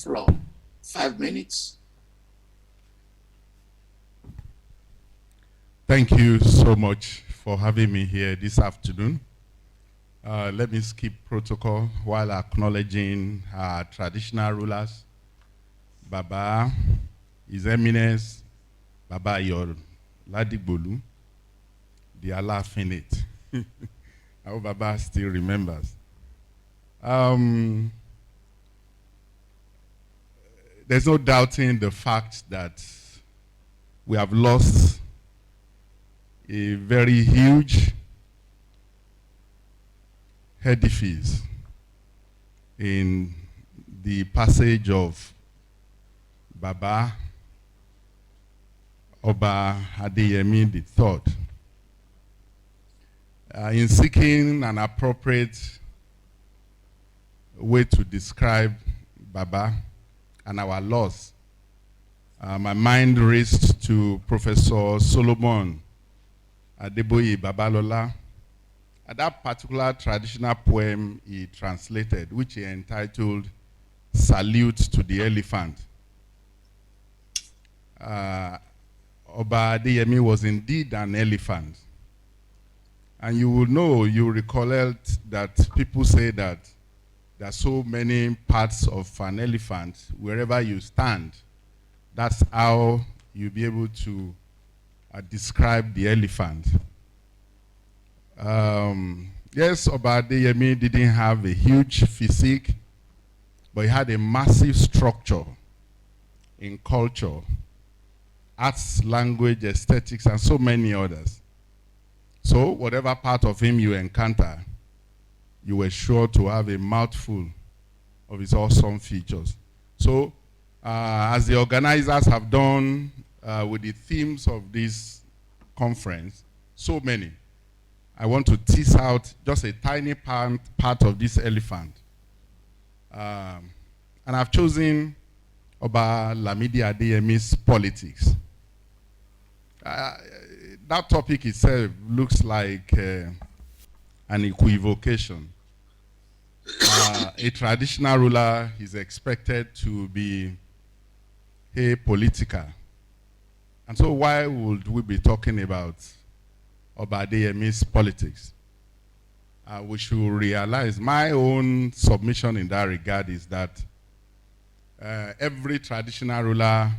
floor. 5 minutes. Thank you so much for having me here this afternoon. Let me skip protocol while acknowledging our traditional rulers, Baba, His Eminence, Baba Yor Ladigbolu, the Alaafin Adeyemi. I hope Baba still remembers. There's no doubting the fact that we have lost a very huge edifice in the passage of Baba Oba Adeyemi III. In seeking an appropriate way to describe Baba and our loss, my mind raced to Professor Solomon Adeboye Babalola, and that particular traditional poem he translated, which he entitled Salute to the Elephant. Oba Adeyemi was indeed an elephant. And you will know, you recollect that people say that there are so many parts of an elephant, wherever you stand, that's how you'll be able to describe the elephant. Yes, Oba Adeyemi didn't have a huge physique, but he had a massive structure in culture, arts, language, aesthetics, and so many others. So whatever part of him you encounter, you were sure to have a mouthful of his awesome features. So as the organizers have done with the themes of this conference, so many, I want to tease out just a tiny part of this elephant. And I've chosen Oba Lamidi Adeyemi's politics. That topic itself looks like an equivocation. A traditional ruler is expected to be apolitical. And so why would we be talking about Oba Adeyemi's politics? We should realize my own submission in that regard is that every traditional ruler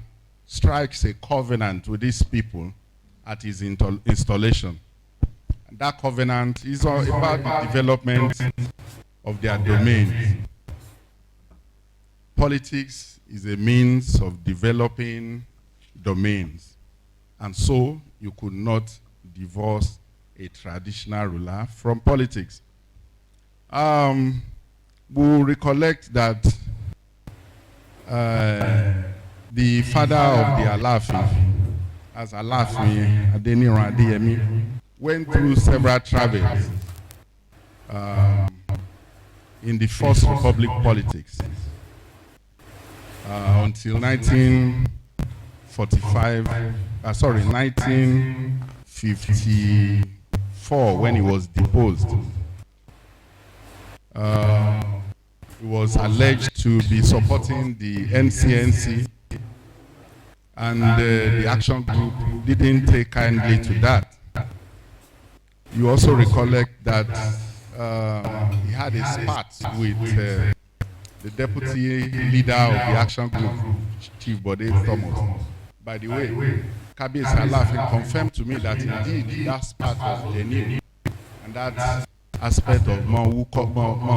strikes a covenant with these people at his installation. And that covenant is all about the development of their domains. Politics is a means of developing domains. And so you could not divorce a traditional ruler from politics. We'll recollect that the father of the Alaafin, as Alaafin Adeyemi, went through several travels in the First Republic politics until 1954 when he was deposed. He was alleged to be supporting the NCNC, and the action group didn't take kindly to that. You also recollect that he had a spat with the deputy leader of the action group, Chief Bode Thomas. By the way, Kabiyesi Alaafin confirmed to me that indeed that spat was genuine, and that aspect of mo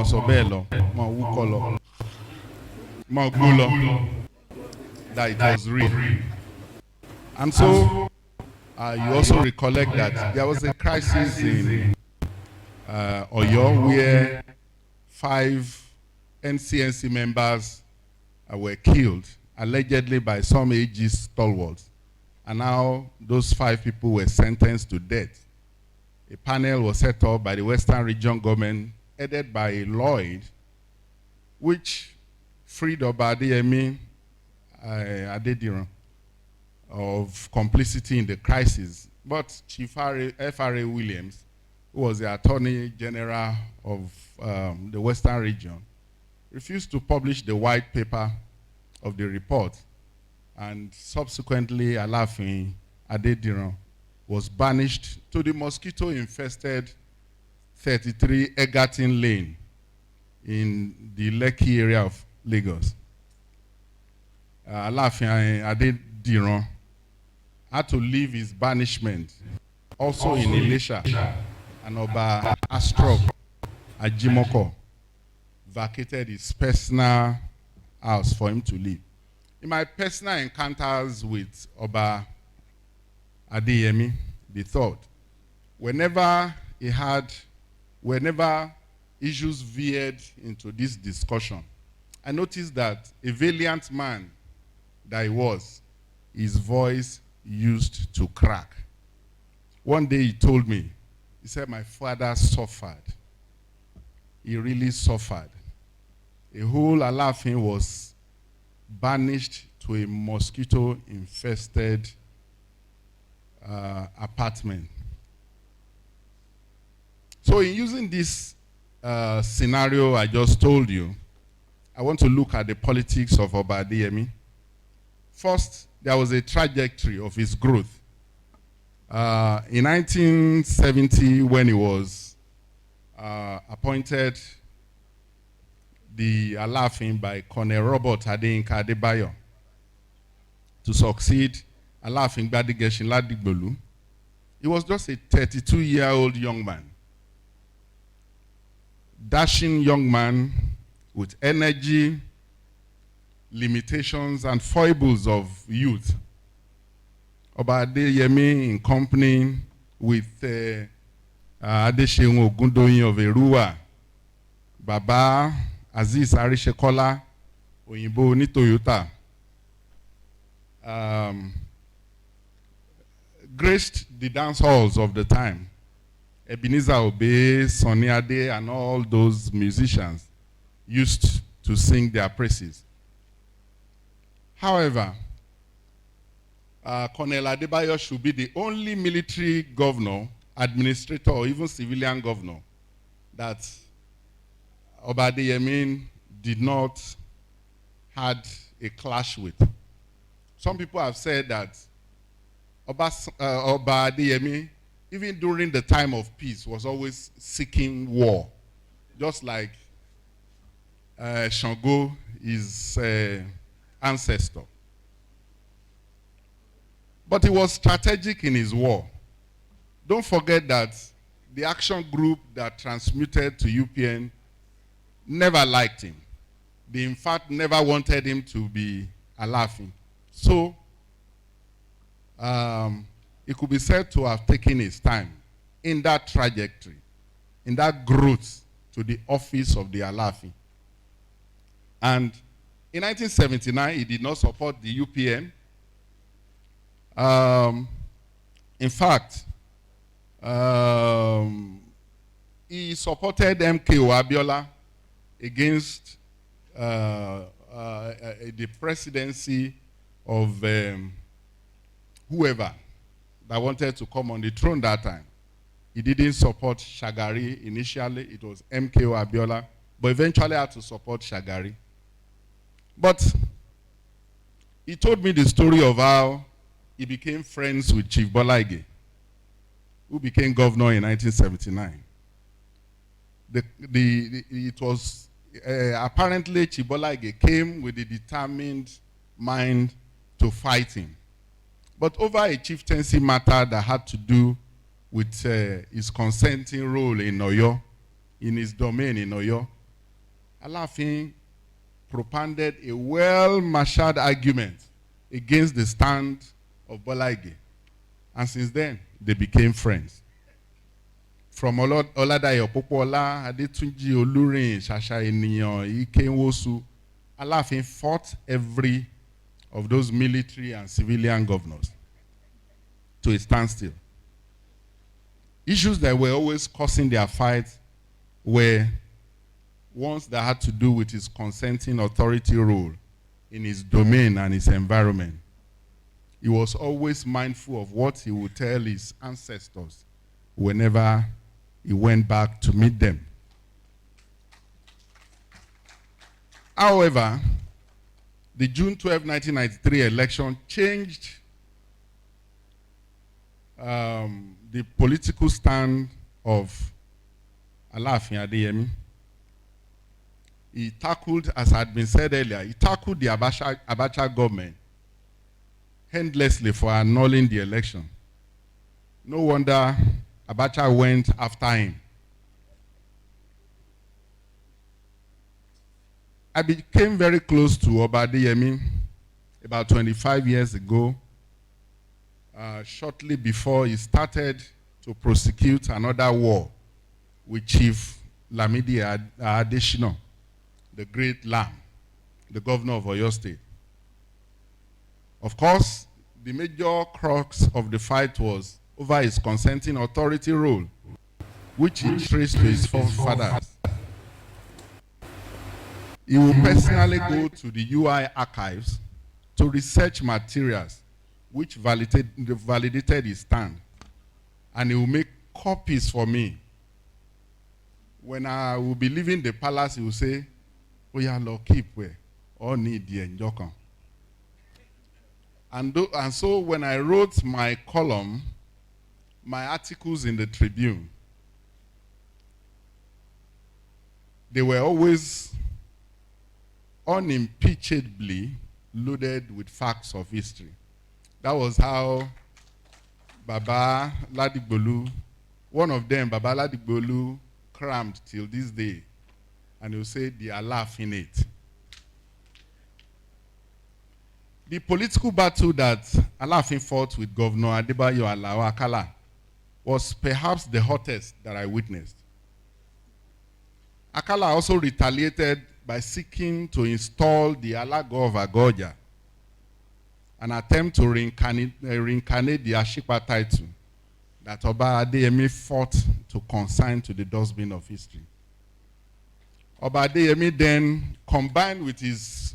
sobelo, mo wukolo, mo gulo, that it was real. And so you also recollect that there was a crisis in Oyo where 5 NCNC members were killed, allegedly by some ageist stalwarts. And now those 5 people were sentenced to death. A panel was set up by the Western Region government, headed by Lloyd, which freed Oba Adeyemi Adediran of complicity in the crisis. But Chief F.R.A. Williams, who was the Attorney General of the Western Region, refused to publish the white paper of the report, and subsequently Alaafin Adeyemi was banished to the mosquito-infested 33 Egerton Lane in the Lekki area of Lagos. Alaafin Adeyemi had to leave his banishment also in Ilesha, and Oba Astrok Ajimoko vacated his personal house for him to live. In my personal encounters with Oba Adeyemi III, whenever issues veered into this discussion, I noticed that a valiant man that he was, his voice used to crack. One day he told me, he said, my father suffered. He really suffered. A whole Alaafin was banished to a mosquito-infested apartment. So in using this scenario I just told you, I want to look at the politics of Oba Adeyemi. First, there was a trajectory of his growth. In 1970, when he was appointed the Alaafin by Colonel Robert Adedayo to succeed Alaafin Gbadigeshin Ladigbolu, he was just a 32-year-old young man. Dashing young man with energy, limitations, and foibles of youth. Oba Adeyemi, in company with Adeseun Ogundoyin of Erua, Baba Aziz Arishekola, Oyinbo ni Toyota, graced the dance halls of the time. Ebenezer Obey, Sonny Ade, and all those musicians used to sing their praises. However, Colonel Adebayo should be the only military governor, administrator, or even civilian governor that Oba Adeyemi did not had a clash with. Some people have said that Oba Adeyemi, even during the time of peace, was always seeking war, just like Shango, his ancestor. But he was strategic in his war. Don't forget that the action group that transmuted to UPN never liked him. They, in fact, never wanted him to be Alaafin. So, it could be said to have taken his time in that trajectory, in that growth to the office of the Alaafin. And in 1979, he did not support the UPN. In fact, he supported MKO Abiola against the presidency of whoever that wanted to come on the throne that time. He didn't support Shagari initially. It was MKO Abiola, but eventually had to support Shagari. But he told me the story of how he became friends with Chief Bolaige, who became governor in 1979. It was apparently Chief Bolaige came with a determined mind to fight him. But over a chieftaincy matter that had to do with his consenting role in Oyo, in his domain in Oyo, Alaafin propounded a well-marshaled argument against the stand of Bolaige. And since then, they became friends. From Oladayo Popola, Adetunji Olurin, Shasha Eniyan, Ike Nwosu, Alaafin fought every of those military and civilian governors to a standstill. Issues that were always causing their fights were ones that had to do with his consenting authority role in his domain and his environment. He was always mindful of what he would tell his ancestors whenever he went back to meet them. However, the June 12, 1993 election changed the political stand of Alaafin Adeyemi. He tackled, as had been said earlier, he tackled the Abacha government endlessly for annulling the election. No wonder Abacha went after him. I became very close to Oba Adeyemi about 25 years ago, shortly before he started to prosecute another war with Chief Lamidi Adeyemo, the great Lam, the governor of Oyo State. Of course, the major crux of the fight was over his consenting authority role, which he traced to his forefathers. He will personally go to the UI archives to research materials which validated his stand, and he will make copies for me. When I will be leaving the palace, he will say, "We are lo keep where or need the enjokan." And so when I wrote my column, my articles in the Tribune, they were always unimpeachably loaded with facts of history. That was how Baba Ladigbolu, one of them, Baba Ladigbolu, crammed till this day. And he'll say, the Alaafin it. The political battle that Alaafin fought with Governor Adebayo Akala was perhaps the hottest that I witnessed. Akala also retaliated by seeking to install the Alago of Agoja, an attempt to reincarnate the Ashipa title that Oba Adeyemi fought to consign to the dustbin of history. Oba Adeyemi then, combined with his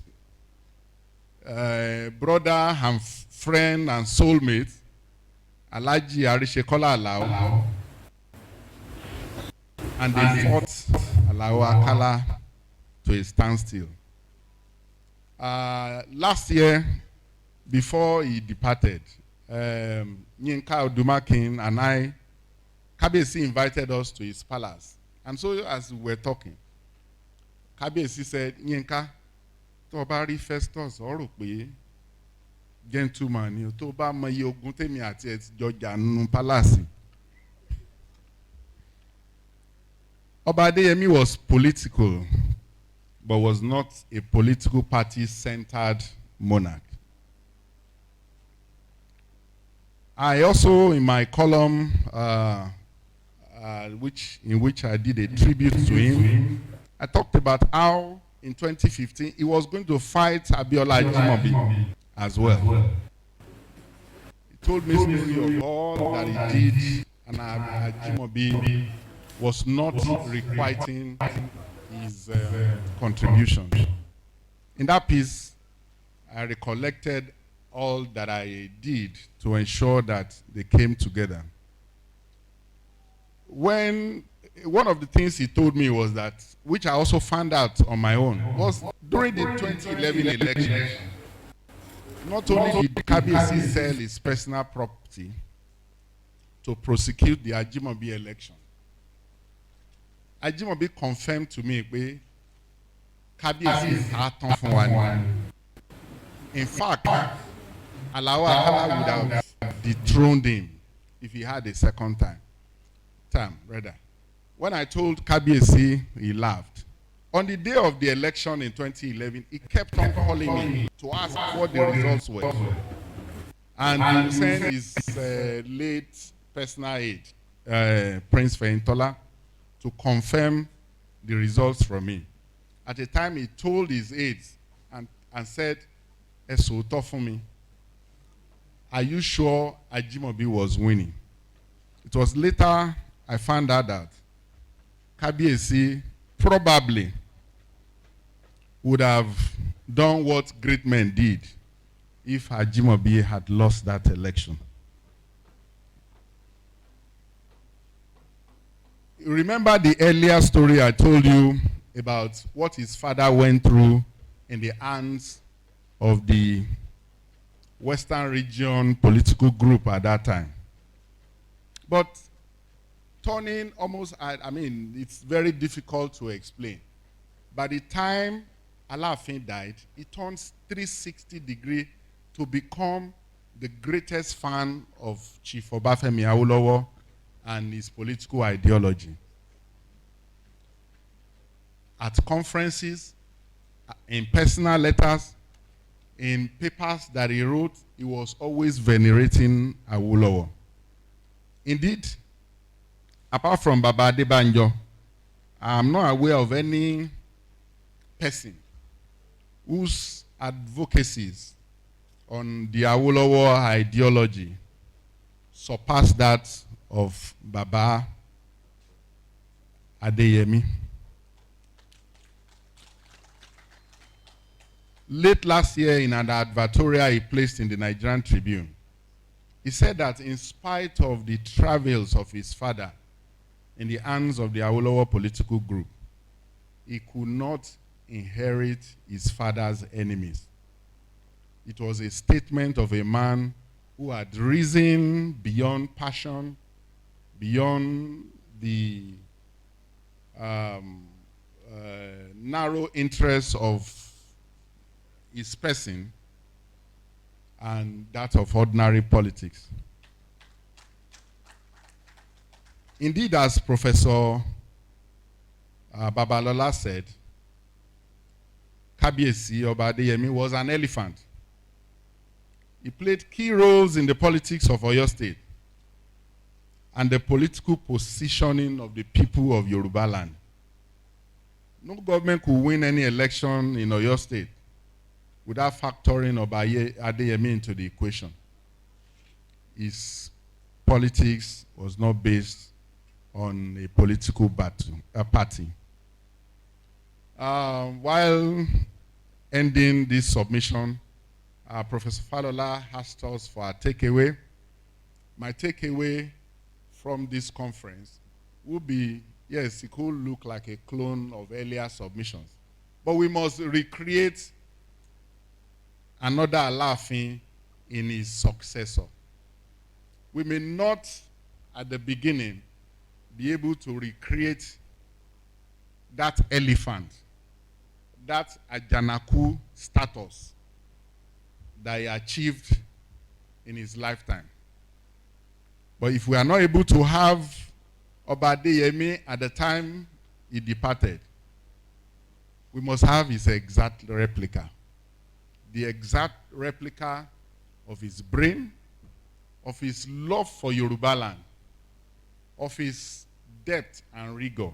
brother and friend and soulmate, Alhaji Arishekola Alao, and they fought Alao Akala to a standstill. Last year, before he departed, Yinka Odumakin and I, Kabiyesi invited us to his palace. And so as we were talking, Kabiyesi said, Yinka, tó bá rí Festus ọ̀rọ̀ pé gentleman ni tó bá mọ iye ogun tèmi àti ẹ̀ jọ jà nínú palace. Oba Adeyemi was political, but was not a political party-centered monarch. I also, in my column, in which I did a tribute to him, I talked about how in 2015 he was going to fight Abiola Ajimobi as well. He told me story of all that he did, and Ajimobi was not requiting his contribution. In that piece, I recollected all that I did to ensure that they came together. When one of the things he told me was that, which I also found out on my own, was during the 2011 election, not only did Kabiyesi sell his personal property to prosecute the Ajimobi election, Ajimobi confirmed to me that Kabiyesi is tán fún wa ni. In fact, Alao Akala would have dethroned him if he had a second term, rather. When I told Kabiyesi, he laughed. On the day of the election in 2011, he kept on calling me to ask what the results were. And he was saying his late personal aide, Prince Feintola, to confirm the results from me. At the time, he told his aides and said, "Eso tó fún mi. Are you sure Ajimobi was winning?" It was later I found out that Kabiyesi probably would have done what great men did if Ajimobi had lost that election. You remember the earlier story I told you about what his father went through in the hands of the Western region political group at that time. But turning almost, it's very difficult to explain. By the time Alaafin died, he turns 360 degrees to become the greatest fan of Chief Obafemi Awolowo and his political ideology. At conferences, in personal letters, in papers that he wrote, he was always venerating Awolowo. Indeed, apart from Baba Adebanjo, I'm not aware of any person whose advocacies on the Awolowo ideology surpass that of Baba Adeyemi. Late last year, in an advertorial he placed in the Nigerian Tribune, he said that in spite of the travails of his father in the hands of the Awolowo political group, he could not inherit his father's enemies. It was a statement of a man who had risen beyond passion, beyond the narrow interests of his person and that of ordinary politics. Indeed, as Professor Babalola said, Kabiyesi Oba Adeyemi was an elephant. He played key roles in the politics of Oyo State and the political positioning of the people of Yoruba land. No government could win any election in Oyo State without factoring Oba Adeyemi into the equation. His politics was not based on a political party. While ending this submission, Professor Falola asked us for a takeaway. My takeaway from this conference would be, yes, it could look like a clone of earlier submissions, but we must recreate another Alaafin in his successor. We may not, at the beginning, be able to recreate that elephant, that Ajanaku status that he achieved in his lifetime. But if we are not able to have Oba Adeyemi at the time he departed, we must have his exact replica. The exact replica of his brain, of his love for Yoruba land, of his depth and rigor.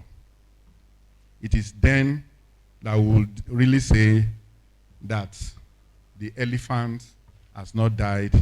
It is then that we would really say that the elephant has not died